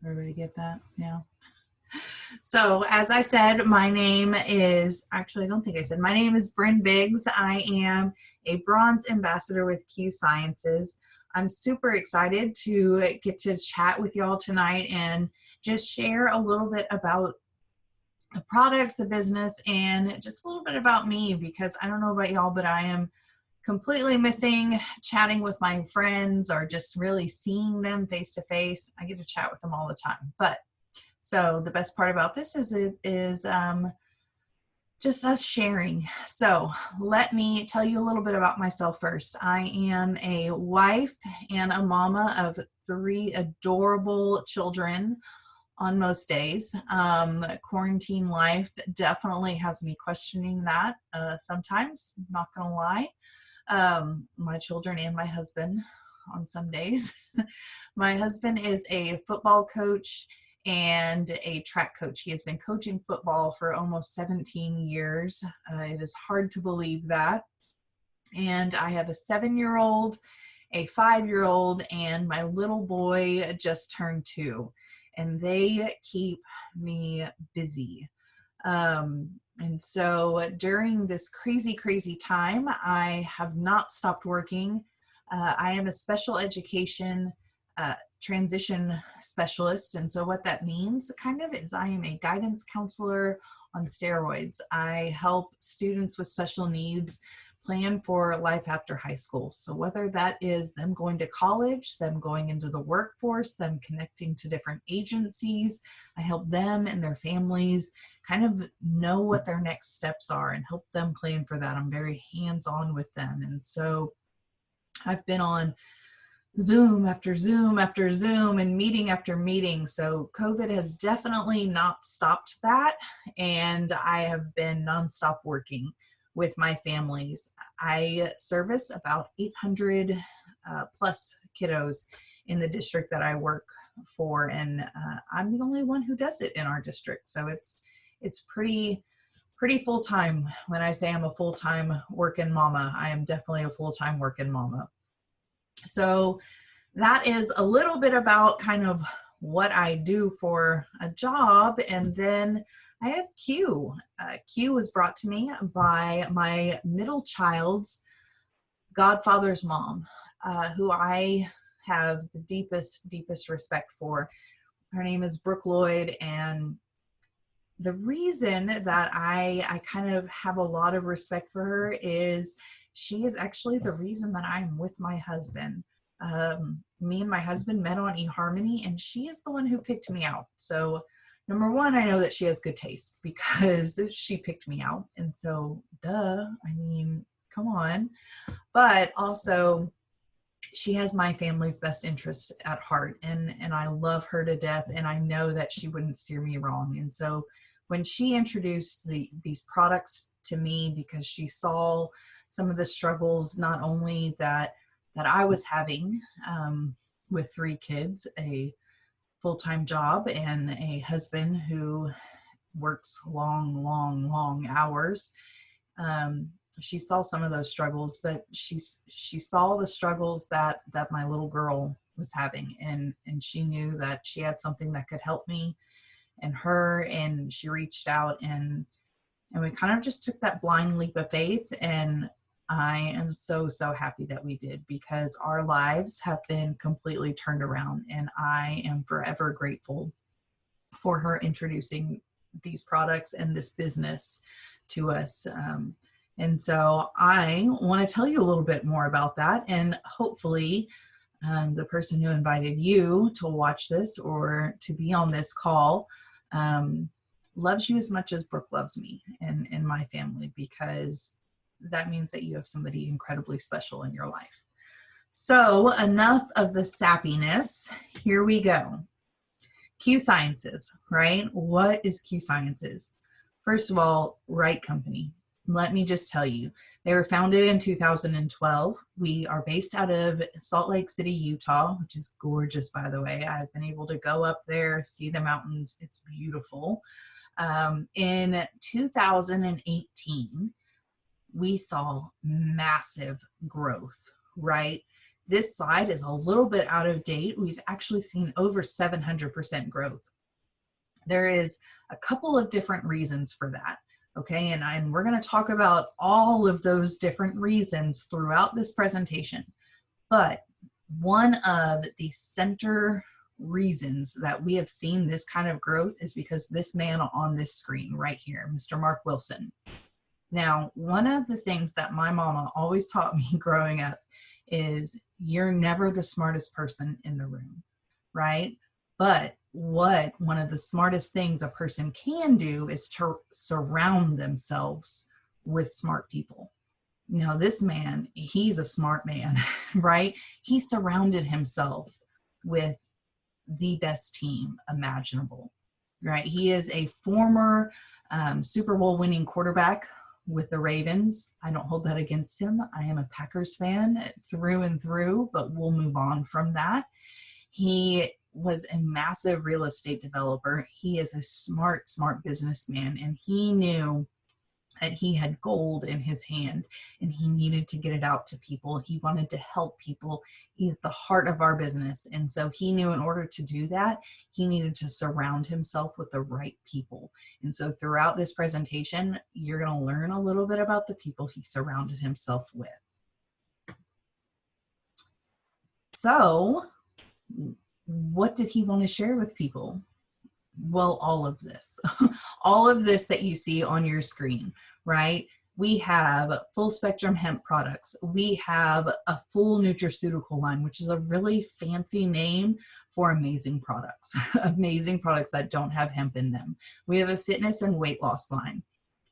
Everybody get that? Yeah. So as I said, my name is, actually I don't think I said, my name is Bryn Biggs. I am a bronze ambassador with Q Sciences. I'm super excited to get to chat with y'all tonight and just share a little bit about the products, the business, and just a little bit about me, because I don't know about y'all, but I am completely missing chatting with my friends or just really seeing them face to face. I get to chat with them all the time. But so the best part about this is just us sharing. So let me tell you a little bit about myself first. I am a wife and a mama of 3 adorable children on most days. Quarantine life definitely has me questioning that sometimes, not gonna lie. My children and my husband on some days. My husband is a football coach and a track coach. He has been coaching football for almost 17 years. It is hard to believe that. And I have a 7-year-old, a 5-year-old, and my little boy just turned 2. And they keep me busy. And so during this crazy, crazy time, I have not stopped working. I am a special education transition specialist. And so what that means kind of is I am a guidance counselor on steroids. I help students with special needs plan for life after high school. So whether that is them going to college, them going into the workforce, them connecting to different agencies, I help them and their families kind of know what their next steps are and help them plan for that. I'm very hands-on with them. And so I've been on Zoom after Zoom after Zoom and meeting after meeting. So COVID has definitely not stopped that. And I have been nonstop working with my families. I service about 800 plus kiddos in the district that I work for. And I'm the only one who does it in our district. So it's pretty full-time. When I say I'm a full-time working mama, I am definitely a full-time working mama. So that is a little bit about kind of what I do for a job. And then I have Q. Q was brought to me by my middle child's godfather's mom, who I have the deepest respect for. Her name is Brooke Lloyd, and the reason that I kind of have a lot of respect for her is she is actually the reason that I'm with my husband. Me and my husband met on eHarmony, and she is the one who picked me out. So number one, I know that she has good taste because she picked me out. And so, duh, I mean, come on. But also, she has my family's best interests at heart, and I love her to death, and I know that she wouldn't steer me wrong. And so when she introduced these products to me, because she saw some of the struggles, not only that I was having with 3 kids, a full-time job, and a husband who works long hours. She saw some of those struggles, but she saw the struggles that my little girl was having, and she knew that she had something that could help me and her, and she reached out, and we kind of just took that blind leap of faith. And I am so happy that we did, because our lives have been completely turned around, and I am forever grateful for her introducing these products and this business to us. And so I want to tell you a little bit more about that, and hopefully the person who invited you to watch this or to be on this call loves you as much as Brooke loves me and my family, because that means that you have somebody incredibly special in your life. So enough of the sappiness. Here we go. Q Sciences, right? What is Q Sciences? First of all, right company. Let me just tell you, they were founded in 2012. We are based out of Salt Lake City, Utah, which is gorgeous, by the way. I've been able to go up there, see the mountains. It's beautiful. In 2018, we saw massive growth, right? This slide is a little bit out of date. We've actually seen over 700% growth. There is a couple of different reasons for that. Okay, and we're going to talk about all of those different reasons throughout this presentation. But one of the center reasons that we have seen this kind of growth is because this man on this screen right here, Mr. Mark Wilson. Now, one of the things that my mama always taught me growing up is you're never the smartest person in the room, right? But what one of the smartest things a person can do is to surround themselves with smart people. Now, this man, he's a smart man, right? He surrounded himself with the best team imaginable, right? He is a former Super Bowl winning quarterback with the Ravens. I don't hold that against him. I am a Packers fan through and through, but we'll move on from that. He was a massive real estate developer. He is a smart businessman, and he knew that he had gold in his hand and he needed to get it out to people. He wanted to help people. He's the heart of our business. And so he knew in order to do that, he needed to surround himself with the right people. And so throughout this presentation, you're going to learn a little bit about the people he surrounded himself with. So what did he want to share with people? Well, all of this, all of this that you see on your screen, right? We have full spectrum hemp products. We have a full nutraceutical line, which is a really fancy name for amazing products, amazing products that don't have hemp in them. We have a fitness and weight loss line.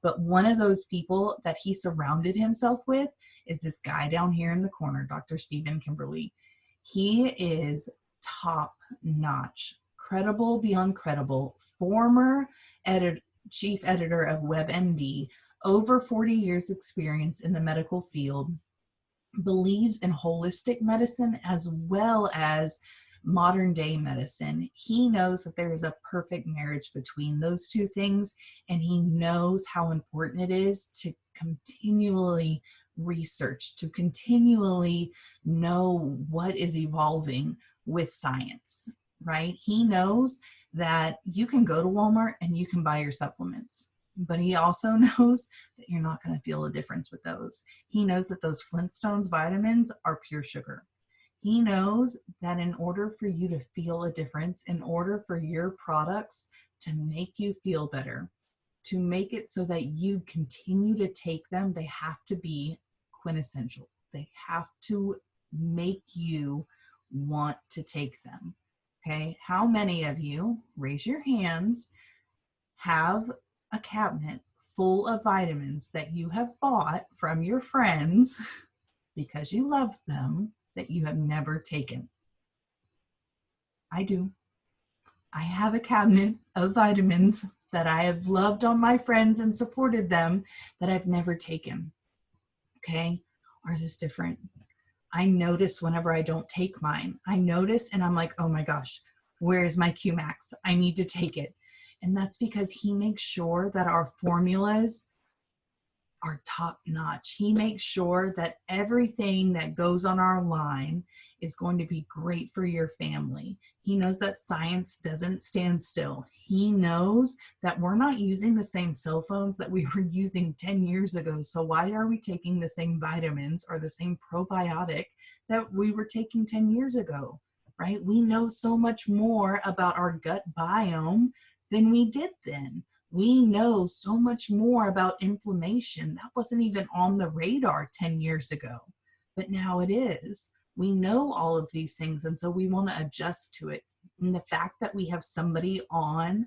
But one of those people that he surrounded himself with is this guy down here in the corner, Dr. Stephen Kimberly. He is top notch, credible beyond credible, former chief editor of WebMD, over 40 years experience in the medical field, believes in holistic medicine as well as modern day medicine. He knows that there is a perfect marriage between those two things, and he knows how important it is to continually research, to continually know what is evolving with science, right? He knows that you can go to Walmart and you can buy your supplements, but he also knows that you're not going to feel a difference with those. He knows that those Flintstones vitamins are pure sugar. He knows that in order for you to feel a difference, in order for your products to make you feel better, to make it so that you continue to take them, they have to be quintessential. They have to make you want to take them. Okay, how many of you, raise your hands, have a cabinet full of vitamins that you have bought from your friends because you love them that you have never taken? I do. I have a cabinet of vitamins that I have loved on my friends and supported them that I've never taken. Okay, ours is different. I notice whenever I don't take mine. I notice and I'm like, oh my gosh, where is my QMax? I need to take it. And that's because he makes sure that our formulas are top notch. He makes sure that everything that goes on our line is going to be great for your family. He knows that science doesn't stand still. He knows that we're not using the same cell phones that we were using 10 years ago. So why are we taking the same vitamins or the same probiotic that we were taking 10 years ago, right? We know so much more about our gut biome than we did then. We know so much more about inflammation. That wasn't even on the radar 10 years ago, but now it is. We know all of these things, and so we want to adjust to it. And the fact that we have somebody on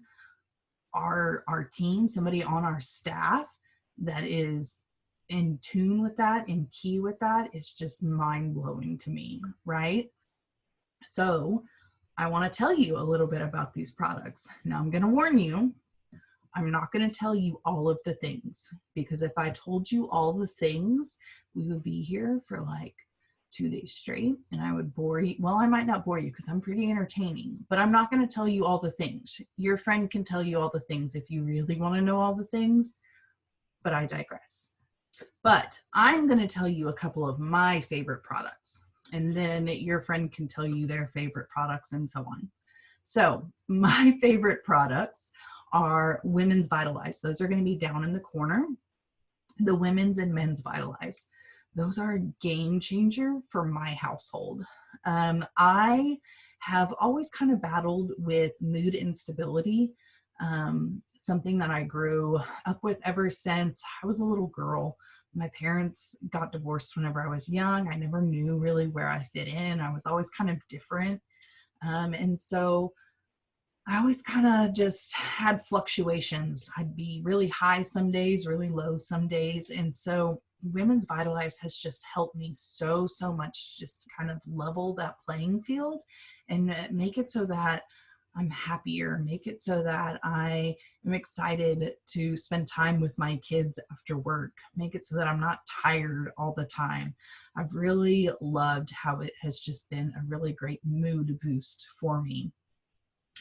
our team, somebody on our staff that is in tune with that, in key with that, is just mind-blowing to me, right? So I want to tell you a little bit about these products. Now I'm going to warn you, I'm not going to tell you all of the things, because if I told you all the things, we would be here for like 2 days straight and I would bore you. Well, I might not bore you because I'm pretty entertaining, but I'm not going to tell you all the things. Your friend can tell you all the things if you really want to know all the things, but I digress. But I'm going to tell you a couple of my favorite products. and then your friend can tell you their favorite products and so on. So my favorite products are Women's Vitalize. Those are going to be down in the corner. The Women's and Men's Vitalize. Those are a game changer for my household. I have always kind of battled with mood instability, something that I grew up with ever since I was a little girl. My parents got divorced whenever I was young. I never knew really where I fit in. I was always kind of different. And so I always kind of just had fluctuations. I'd be really high some days, really low some days. And so Women's Vitalize has just helped me so much, just kind of level that playing field and make it so that I'm happier, make it so that I am excited to spend time with my kids after work, make it so that I'm not tired all the time. I've really loved how it has just been a really great mood boost for me.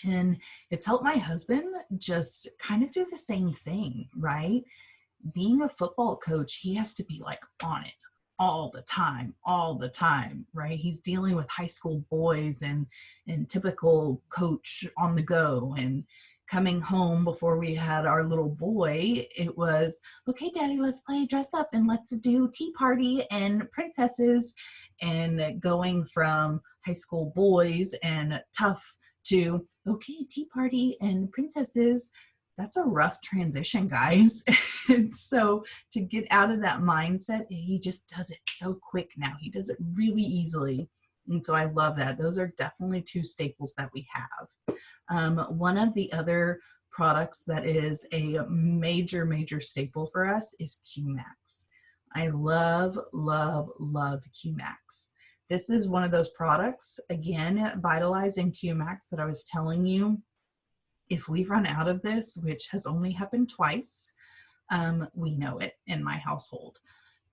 And it's helped my husband just kind of do the same thing, right? Being a football coach, he has to be like on it all the time, right? He's dealing with high school boys and typical coach on the go. And coming home before we had our little boy, it was, okay, Daddy, let's play dress up and let's do tea party and princesses. And going from high school boys and tough to, okay, tea party and princesses, that's a rough transition, guys. And so to get out of that mindset, he just does it so quick now. He does it really easily. And so I love that. Those are definitely two staples that we have. One of the other products that is a major staple for us is QMax. I love QMax. This is one of those products, again, Vitalize and QMax, that I was telling you. If we run out of this, which has only happened twice, we know it in my household.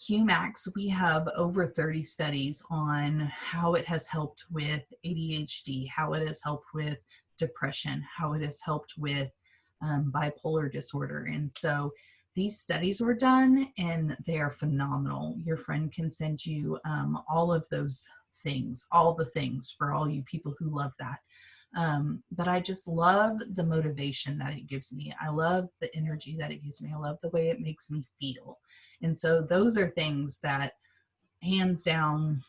QMax, we have over 30 studies on how it has helped with ADHD, how it has helped with depression, how it has helped with bipolar disorder. And so these studies were done and they are phenomenal. Your friend can send you all of those things, all the things for all you people who love that. But I just love the motivation that it gives me. I love the energy that it gives me. I love the way it makes me feel. And so those are things that, hands down,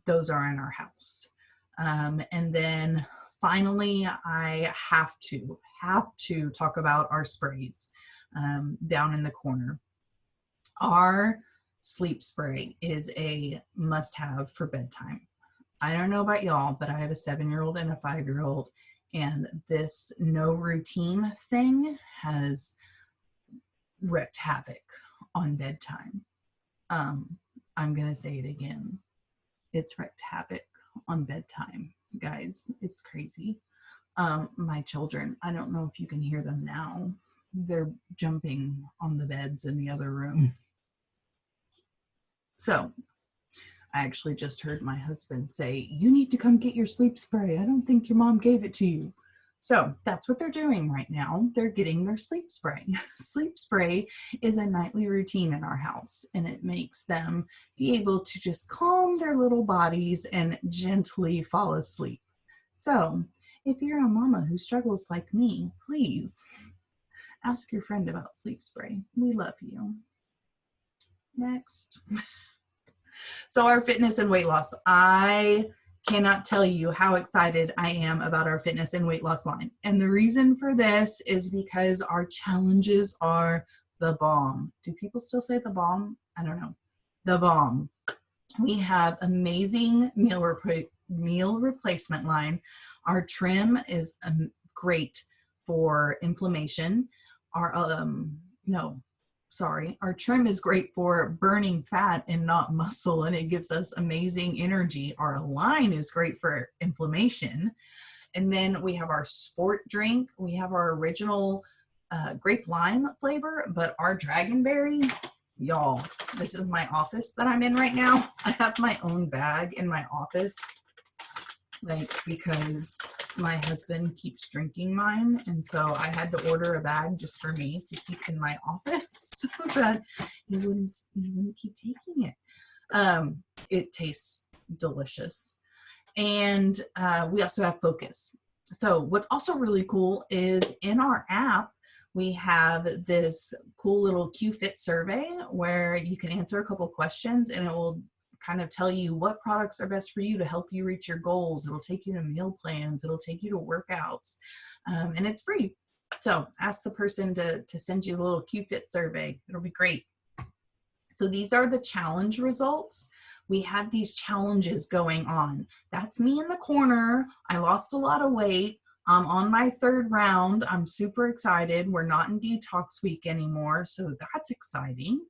those are in our house. And then finally, I have to talk about our sprays down in the corner. Our sleep spray is a must-have for bedtime. I don't know about y'all, but I have a 7-year-old and a 5-year-old, and this no routine thing has wreaked havoc on bedtime. I'm going to say it again. It's wreaked havoc on bedtime, guys. It's crazy. My children, I don't know if you can hear them now. They're jumping on the beds in the other room. So I actually just heard my husband say, you need to come get your sleep spray. I don't think your mom gave it to you. So that's what they're doing right now. They're getting their sleep spray. Sleep spray is a nightly routine in our house, and it makes them be able to just calm their little bodies and gently fall asleep. So if you're a mama who struggles like me, please ask your friend about sleep spray. We love you. Next. So our fitness and weight loss, I cannot tell you how excited I am about our fitness and weight loss line. And the reason for this is because our challenges are the bomb. Do people still say the bomb? I don't know. The bomb. We have amazing meal replacement line. Our trim is great for inflammation. Our trim is great for burning fat and not muscle, and it gives us amazing energy. Our line is great for inflammation. And then we have our sport drink. We have our original grape lime flavor, but our dragonberry, y'all, this is my office that I'm in right now. I have my own bag in my office, because my husband keeps drinking mine, and so I had to order a bag just for me to keep in my office so that he wouldn't keep taking it. It tastes delicious. And we also have Focus. So what's also really cool is in our app, we have this cool little Q-Fit survey where you can answer a couple questions and it will kind of tell you what products are best for you to help you reach your goals. It'll take you to meal plans. It'll take you to workouts, and it's free. So ask the person to send you a little Q-Fit survey. It'll be great. So these are the challenge results. We have these challenges going on. That's me in the corner. I lost a lot of weight. I'm on my 3rd round. I'm super excited. We're not in detox week anymore, so that's exciting.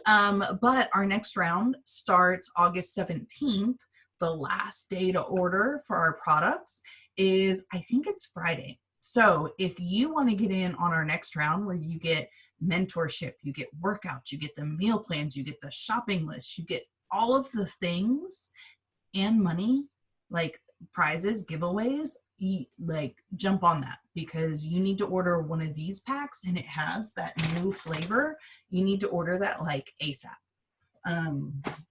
But our next round starts August 17th. The last day to order for our products is, I think it's Friday. So if you want to get in on our next round where you get mentorship, you get workouts, you get the meal plans, you get the shopping list, you get all of the things and money, like prizes, giveaways, like jump on that, because you need to order one of these packs and it has that new flavor. You need to order that like ASAP.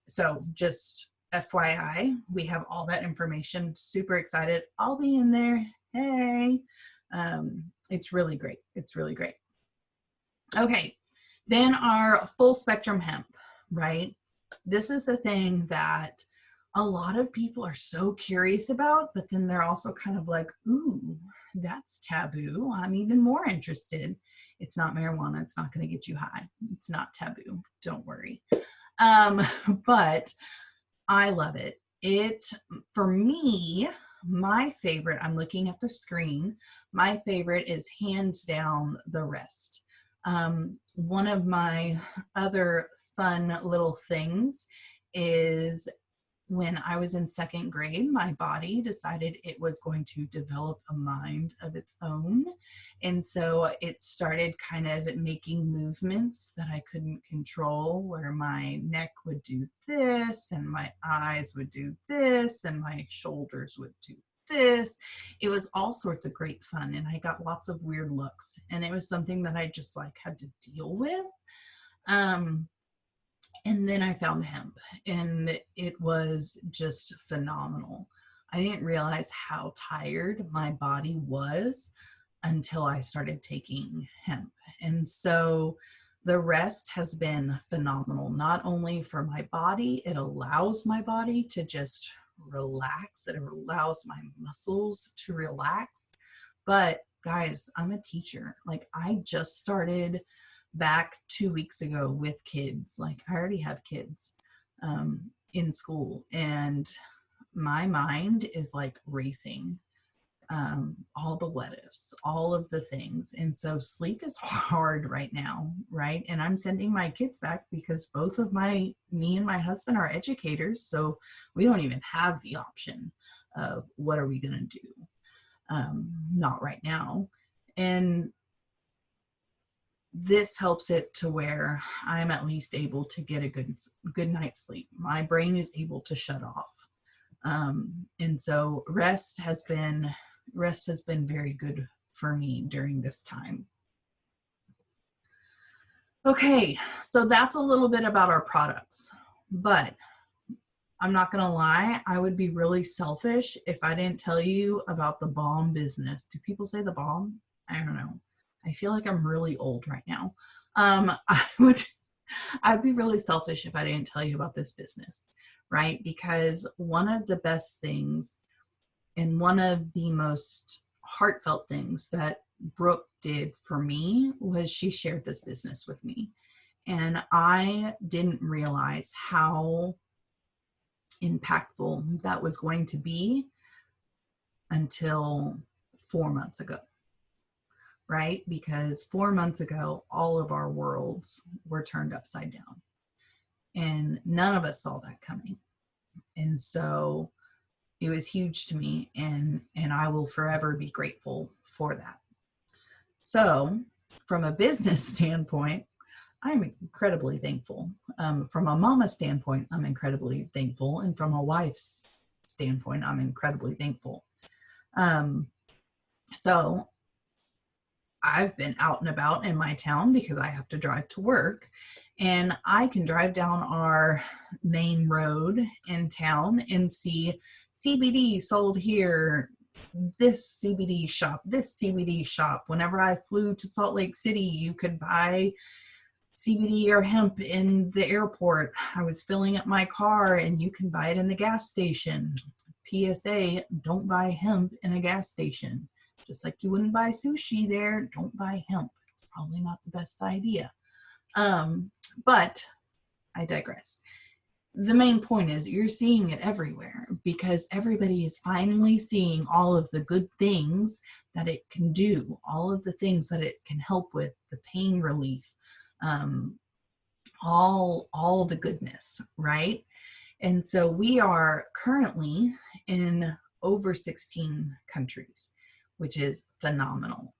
So just FYI, we have all that information. Super excited. I'll be in there. Hey, it's really great. It's really great. Okay, then our full spectrum hemp, right? This is the thing that a lot of people are so curious about, but then they're also kind of like, ooh, that's taboo. I'm even more interested. It's not marijuana. It's not going to get you high. It's not taboo. Don't worry. But I love it. For me, my favorite, I'm looking at the screen, my favorite is hands down the Rest. One of my other fun little things is when I was in 2nd grade, my body decided it was going to develop a mind of its own. And so it started kind of making movements that I couldn't control, where my neck would do this and my eyes would do this and my shoulders would do this. It was all sorts of great fun, and I got lots of weird looks, and it was something that I just like had to deal with. And then I found hemp, and it was just phenomenal. I didn't realize how tired my body was until I started taking hemp. And so the Rest has been phenomenal, not only for my body, it allows my body to just relax, it allows my muscles to relax. But guys, I'm a teacher. Like, I just started back 2 weeks ago with kids. Like, I already have kids in school, and my mind is like racing. All the what ifs, all of the things. And so sleep is hard right now, right? And I'm sending my kids back because both of me and my husband are educators. So we don't even have the option of what are we going to do? Not right now. And this helps it to where I'm at least able to get a good night's sleep. My brain is able to shut off. And so rest has been very good for me during this time. Okay, so that's a little bit about our products, but I'm not gonna lie, I would be really selfish if I didn't tell you about the Balm business. Do people say the Balm? I don't know. I feel like I'm really old right now. I'd be really selfish if I didn't tell you about this business, right? Because one of the best things and one of the most heartfelt things that Brooke did for me was she shared this business with me. And I didn't realize how impactful that was going to be until 4 months ago, right? Because 4 months ago, all of our worlds were turned upside down. And none of us saw that coming. And so it was huge to me, and I will forever be grateful for that. So from a business standpoint, I'm incredibly thankful. From a mama standpoint, I'm incredibly thankful. And from a wife's standpoint, I'm incredibly thankful. So I've been out and about in my town because I have to drive to work, and I can drive down our main road in town and see CBD sold here, this CBD shop, this CBD shop. Whenever I flew to Salt Lake City, you could buy CBD or hemp in the airport. I was filling up my car and you can buy it in the gas station. PSA, don't buy hemp in a gas station. Just like you wouldn't buy sushi there, don't buy hemp. It's probably not the best idea. But I digress. The main point is you're seeing it everywhere because everybody is finally seeing all of the good things that it can do, all of the things that it can help with, the pain relief, all the goodness, right? And so we are currently in over 16 countries, which is phenomenal.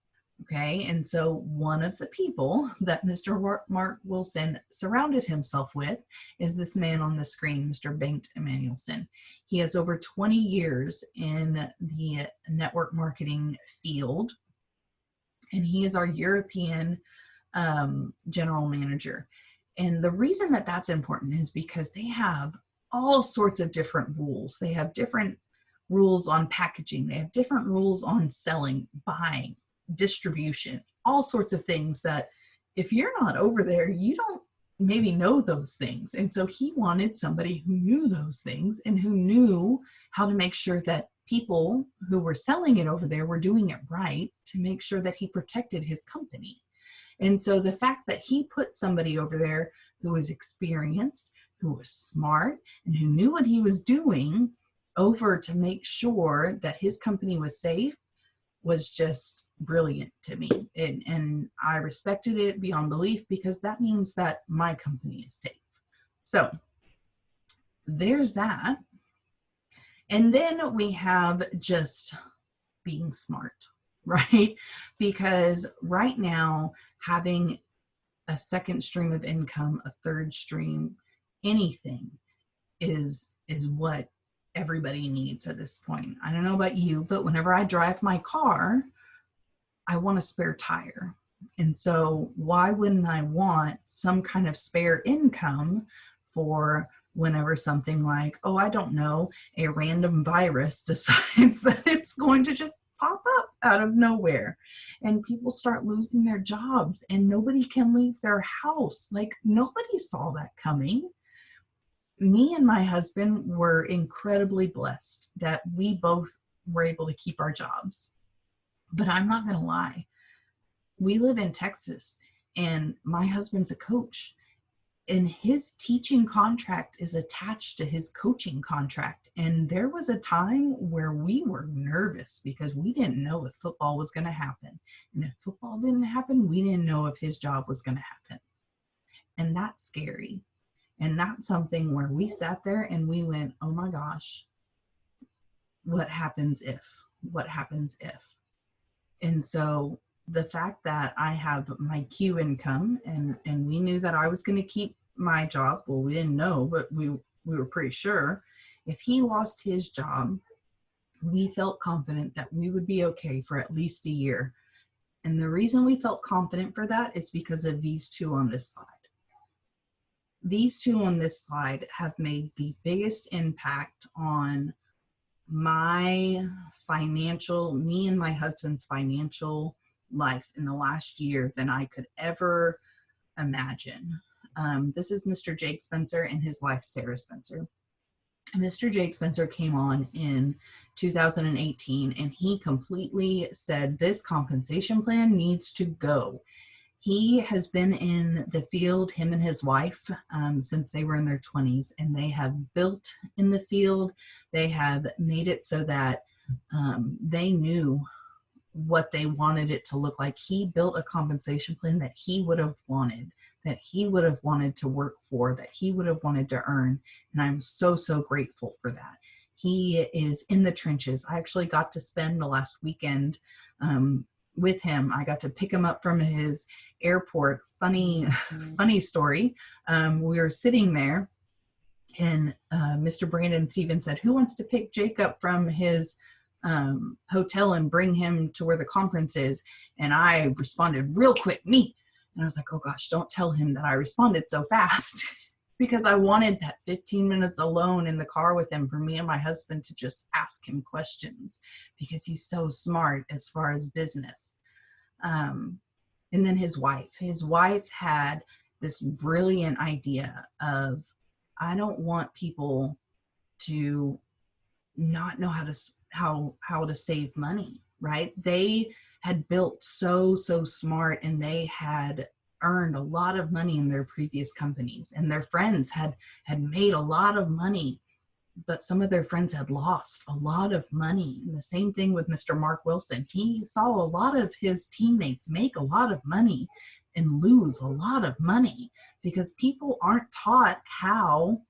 Okay, and so one of the people that Mr. Mark Wilson surrounded himself with is this man on the screen, Mr. Bengt Emanuelsson. He has over 20 years in the network marketing field, and he is our European general manager. And the reason that that's important is because they have all sorts of different rules. They have different rules on packaging. They have different rules on selling, buying, distribution, all sorts of things that if you're not over there, you don't maybe know those things. And so he wanted somebody who knew those things and who knew how to make sure that people who were selling it over there were doing it right to make sure that he protected his company. And so the fact that he put somebody over there who was experienced, who was smart, and who knew what he was doing over to make sure that his company was safe was just brilliant to me. And I respected it beyond belief because that means that my company is safe. So there's that. And then we have just being smart, right? Because right now, having a second stream of income, a third stream, anything is what everybody needs at this point. I don't know about you, but whenever I drive my car, I want a spare tire. And so why wouldn't I want some kind of spare income for whenever something like, oh, I don't know, a random virus decides that it's going to just pop up out of nowhere and people start losing their jobs and nobody can leave their house. Like nobody saw that coming. Me and my husband were incredibly blessed that we both were able to keep our jobs. But I'm not going to lie. We live in Texas and my husband's a coach and his teaching contract is attached to his coaching contract. And there was a time where we were nervous because we didn't know if football was going to happen. And if football didn't happen, we didn't know if his job was going to happen. And that's scary. And that's something where we sat there and we went, oh my gosh, what happens if? What happens if? And so the fact that I have my Q income and we knew that I was going to keep my job, well, we didn't know, but we were pretty sure. If he lost his job, we felt confident that we would be okay for at least a year. And the reason we felt confident for that is because of these two on this slide. These two on this slide have made the biggest impact on my financial, me and my husband's financial life in the last year than I could ever imagine. This is Mr. Jake Spencer and his wife, Sarah Spencer. Mr. Jake Spencer came on in 2018 and he completely said this compensation plan needs to go. He has been in the field, him and his wife, since they were in their 20s, and they have built in the field. They have made it so that they knew what they wanted it to look like. He built a compensation plan that he would have wanted, that he would have wanted to work for, that he would have wanted to earn. And I'm so, so grateful for that. He is in the trenches. I actually got to spend the last weekend with him. I got to pick him up from his airport. Funny story. We were sitting there and Mr. Brandon Stevens said, who wants to pick Jake up from his hotel and bring him to where the conference is. And I responded real quick, me. And I was like, oh gosh, don't tell him that I responded so fast because I wanted that 15 minutes alone in the car with him for me and my husband to just ask him questions because he's so smart as far as business. And then his wife had this brilliant idea of, I don't want people to not know how to save money, right? They had built so smart, and they had earned a lot of money in their previous companies, and their friends had made a lot of money, but some of their friends had lost a lot of money. And the same thing with Mr. Mark Wilson. He saw a lot of his teammates make a lot of money and lose a lot of money because people aren't taught how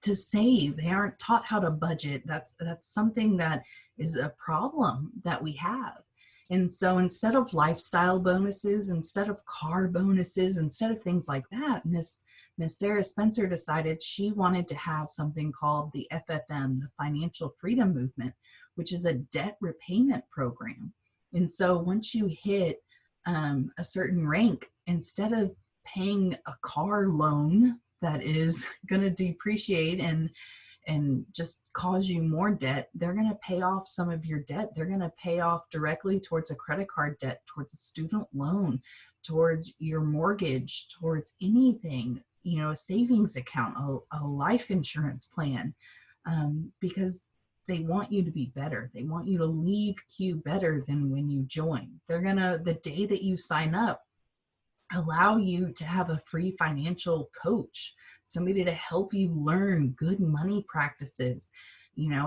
to save. They aren't taught how to budget. That's something that is a problem that we have. And so instead of lifestyle bonuses, instead of car bonuses, instead of things like that, Miss Sarah Spencer decided she wanted to have something called the FFM, the Financial Freedom Movement, which is a debt repayment program. And so once you hit a certain rank, instead of paying a car loan that is going to depreciate and just cause you more debt, they're going to pay off some of your debt. They're going to pay off directly towards a credit card debt, towards a student loan, towards your mortgage, towards anything, a savings account, a life insurance plan, because they want you to be better. They want you to leave Q better than when you join. They're going to, the day that you sign up, allow you to have a free financial coach, somebody to help you learn good money practices,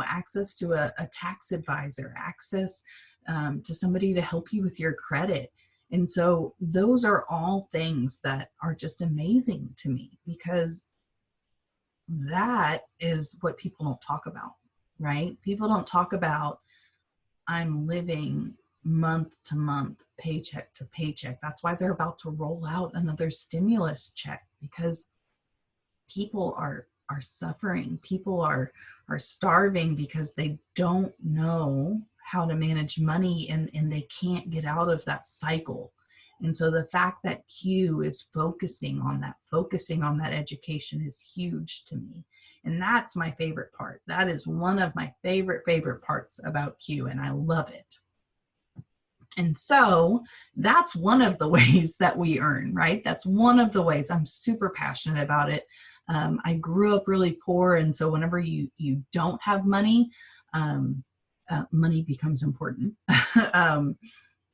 access to a tax advisor, access to somebody to help you with your credit. And so those are all things that are just amazing to me, because that is what people don't talk about, right? People don't talk about, I'm living month to month, paycheck to paycheck. That's why they're about to roll out another stimulus check, because people are suffering. People are starving because they don't know how to manage money, and they can't get out of that cycle. And so the fact that Q is focusing on that education is huge to me. And that's my favorite part. That is one of my favorite parts about Q, and I love it. And so that's one of the ways that we earn, right? That's one of the ways. I'm super passionate about it. I grew up really poor, and so whenever you don't have money, money becomes important.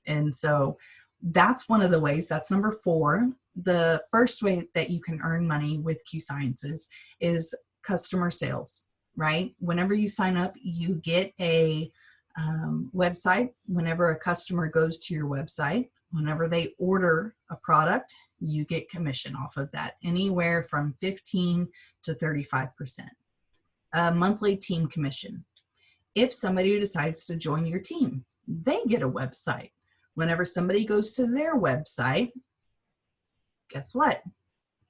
And so that's one of the ways. That's number 4. The first way that you can earn money with Q Sciences is customer sales, right? Whenever you sign up, you get a website. Whenever a customer goes to your website, whenever they order a product, you get commission off of that, anywhere from 15 to 35%. A monthly team commission. If somebody decides to join your team, they get a website. Whenever somebody goes to their website, guess what?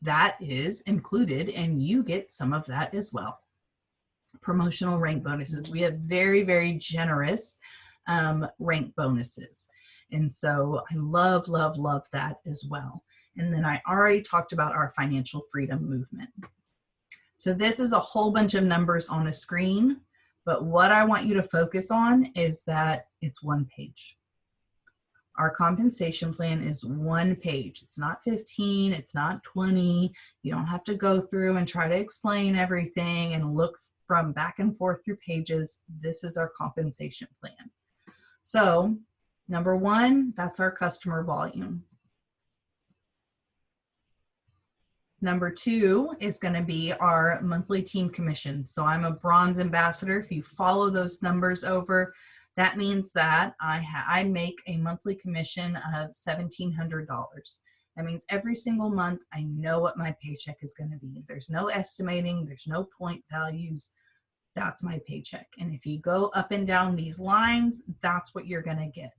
That is included, and you get some of that as well. Promotional rank bonuses. We have very, very generous rank bonuses. And so I love that as well. And then I already talked about our financial freedom movement. So this is a whole bunch of numbers on a screen, but what I want you to focus on is that it's one page. Our compensation plan is one page. It's not 15, it's not 20. You don't have to go through and try to explain everything and look from back and forth through pages. This is our compensation plan. So number 1, that's our customer volume. Number 2 is going to be our monthly team commission. So I'm a bronze ambassador. If you follow those numbers over, that means that I make a monthly commission of $1,700. That means every single month I know what my paycheck is going to be. There's no estimating, there's no point values. That's my paycheck. And if you go up and down these lines, that's what you're going to get.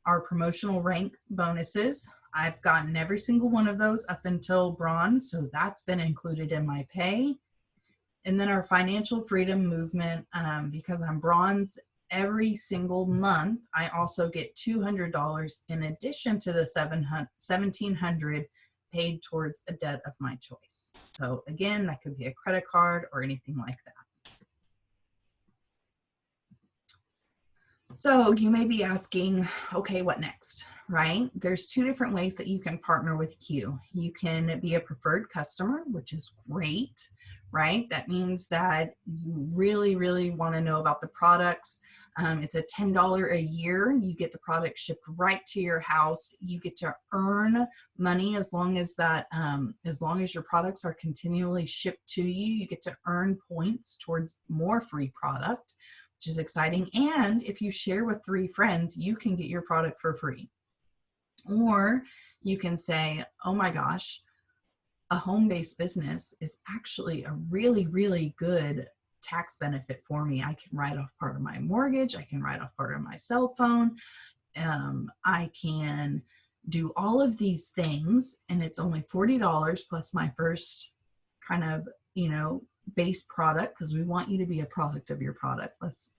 Our promotional rank bonuses, I've gotten every single one of those up until bronze, so that's been included in my pay. And then our financial freedom movement, because I'm bronze every single month, I also get $200 in addition to the $1,700 paid towards a debt of my choice. So again, that could be a credit card or anything like that. So you may be asking, okay, what next, right? There's two different ways that you can partner with Q. You can be a preferred customer, which is great, right? That means that you really, really want to know about the products. It's a $10 a year. You get the product shipped right to your house. You get to earn money as long as your products are continually shipped to you. You get to earn points towards more free product, which is exciting. And if you share with 3 friends, you can get your product for free. Or you can say, oh my gosh, a home-based business is actually a really, really good tax benefit for me. I can write off part of my mortgage. I can write off part of my cell phone. I can do all of these things, and it's only $40 plus my first kind of, base product, because we want you to be a product of your product. Let's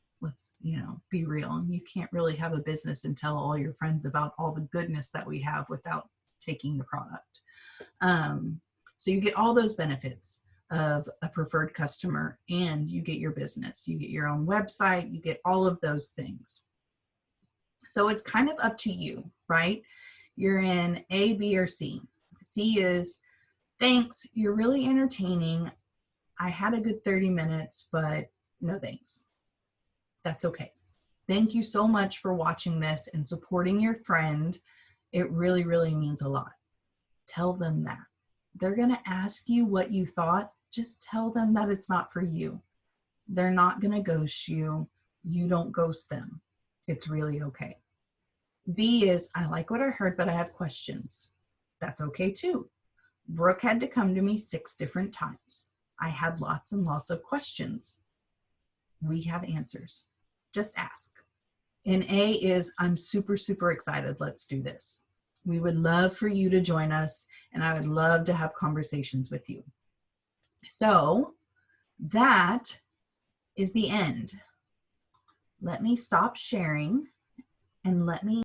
be real. You can't really have a business and tell all your friends about all the goodness that we have without taking the product. So you get all those benefits of a preferred customer, and you get your business. You get your own website. You get all of those things. So it's kind of up to you, right? You're in A, B, or C. C is, thanks, you're really entertaining. I had a good 30 minutes, but no thanks. That's okay. Thank you so much for watching this and supporting your friend. It really, really means a lot. Tell them that. They're going to ask you what you thought. Just tell them that it's not for you. They're not going to ghost you. You don't ghost them. It's really okay. B is, I like what I heard, but I have questions. That's okay too. Brooke had to come to me 6 different times. I had lots and lots of questions. We have answers. Just ask. And A is, I'm super, super excited. Let's do this. We would love for you to join us, and I would love to have conversations with you. So that is the end. Let me stop sharing and let me